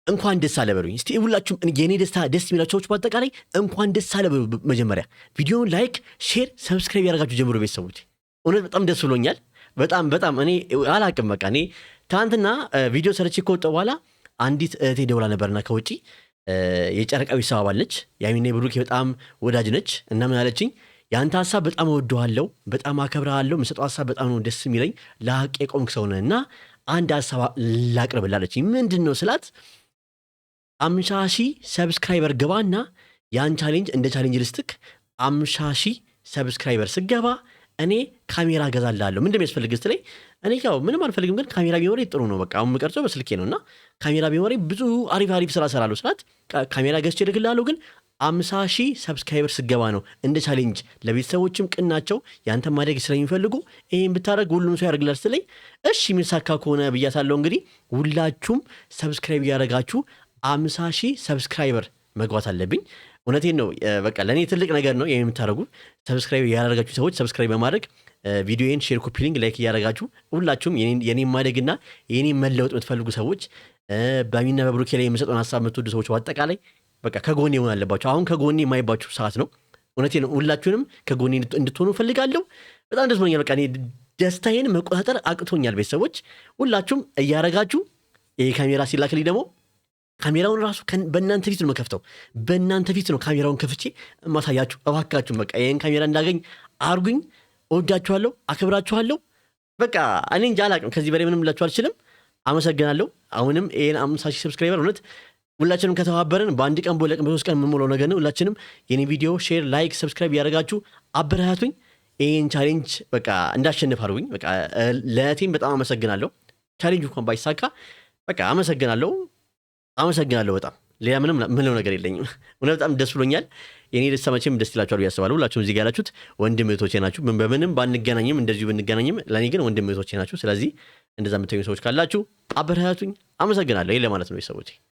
እንኳን ደስ አለ በሉኝ እስቲ ሁላችሁም። የኔ ደስታ ደስ የሚላችሁ ሰዎች በአጠቃላይ እንኳን ደስ አለ በሉ። መጀመሪያ ቪዲዮውን ላይክ፣ ሼር፣ ሰብስክራይብ ያደርጋችሁ ጀምሮ ቤተሰቦች እውነት በጣም ደስ ብሎኛል። በጣም እኔ አላቅም በቃ እኔ ትናንትና ቪዲዮ ሰርቼ ከወጣ በኋላ አንዲት እህቴ ደውላ ነበርና ከውጪ የጨረቃዊ ሰባብ አለች ያሚኔ ብሩኬ በጣም ወዳጅ ነች እና ምን አለችኝ ያንተ ሐሳብ በጣም እወደዋለሁ በጣም አከብራለሁ የምሰጠው ሐሳብ በጣም ነው ደስ የሚለኝ ለሐቅ የቆምክ ሰው ነህና አንድ ሐሳብ ላቅርብላለችኝ ምንድነው ስላት 50,000 ሰብስክራይበር ገባና ያን ቻሌንጅ እንደ ቻሌንጅ ልስጥክ 50,000 ሰብስክራይበር ስገባ እኔ ካሜራ ገዛላለሁ ምን እንደሚያስፈልግ ስትለኝ እኔ ያው ምንም አልፈልግም ግን ካሜራ ቢኖር ጥሩ ነው በቃ አሁን የምቀርጸው በስልኬ ነውና ካሜራ ቢኖር ብዙ አሪፍ ስራ ሰራለሁ ስላት ካሜራ ገዝቼ ልክልሃለሁ ግን 50,000 ሰብስክራይበር ስገባ ነው እንደ ቻሌንጅ ለቤተሰቦችም ቅናቸው ያንተ ማድረግ ስለሚፈልጉ ይሄን ብታረግ ሁሉም ሰው ያደርግላል ስትለኝ እሺ የሚሳካ ከሆነ ብያታለሁ እንግዲህ ሁላችሁም ሰብስክራይብ ያደርጋችሁ 50,000 ሰብስክራይበር መግባት አለብኝ እውነቴን ነው በቃ ለኔ ትልቅ ነገር ነው የምታረጉ ሰብስክራይብ ያደርጋችሁ ሰዎች ሰብስክራይብ በማድረግ ቪዲዮዬን ሼር ኮፒ ሊንክ ላይክ ያደርጋችሁ ሁላችሁም የኔ ማደግና የኔ መለወጥ የምትፈልጉ ሰዎች በሚና በብሩኬ ላይ የምሰጠውን ሐሳብ የምትወዱ ሰዎች በአጠቃላይ በቃ ከጎኔ መሆን አለባችሁ አሁን ከጎኔ የማይባችሁ ሰዓት ነው እውነቴን ነው ሁላችሁንም ከጎኔ እንድትሆኑ ፈልጋለሁ በጣም ደስ ብሎኛል በቃ እኔ ደስታዬን መቆጣጠር አቅቶኛል ቤተሰቦች ሁላችሁም እያረጋችሁ ይሄ ካሜራ ሲላክልኝ ደግሞ ካሜራውን ራሱ በእናንተ ፊት ነው መከፍተው በእናንተ ፊት ነው ካሜራውን ከፍቼ ማሳያችሁ እባካችሁ በቃ ይሄን ካሜራ እንዳገኝ አርጉኝ እወዳችኋለሁ አከብራችኋለሁ በቃ እኔ እንጃ አላቅም ከዚህ በላይ ምንም ልላችሁ አልችልም አመሰግናለሁ አሁንም ይሄን 50,000 ሰብስክራይበር እውነት ሁላችንም ከተባበረን በአንድ ቀን ቦለቅ በሶስት ቀን የምንሞላው ነገር ነው ሁላችንም የኔ ቪዲዮ ሼር ላይክ ሰብስክራይብ ያደርጋችሁ አበረታቱኝ ይሄን ቻሌንጅ በቃ እንዳሸንፍ አድርጉኝ በቃ ለቴም በጣም አመሰግናለሁ ቻሌንጁ እንኳን ባይሳካ በቃ አመሰግናለሁ በጣም ሌላ ምንም ነገር የለኝም እውነት በጣም ደስ ብሎኛል የኔ ደስታ መቼም ደስ ይላችኋል ያስባሉ ሁላችሁም እዚህ ጋር ያላችሁት ወንድም እህቶቼ ናችሁ በምንም ባንገናኝም እንደዚሁ ብንገናኝም ለኔ ግን ወንድም እህቶቼ ናችሁ ስለዚህ እንደዛ የምትኙ ሰዎች ካላችሁ አበረታቱኝ አመሰግናለሁ ይሄ ለማለት ነው ቤተሰቦቼ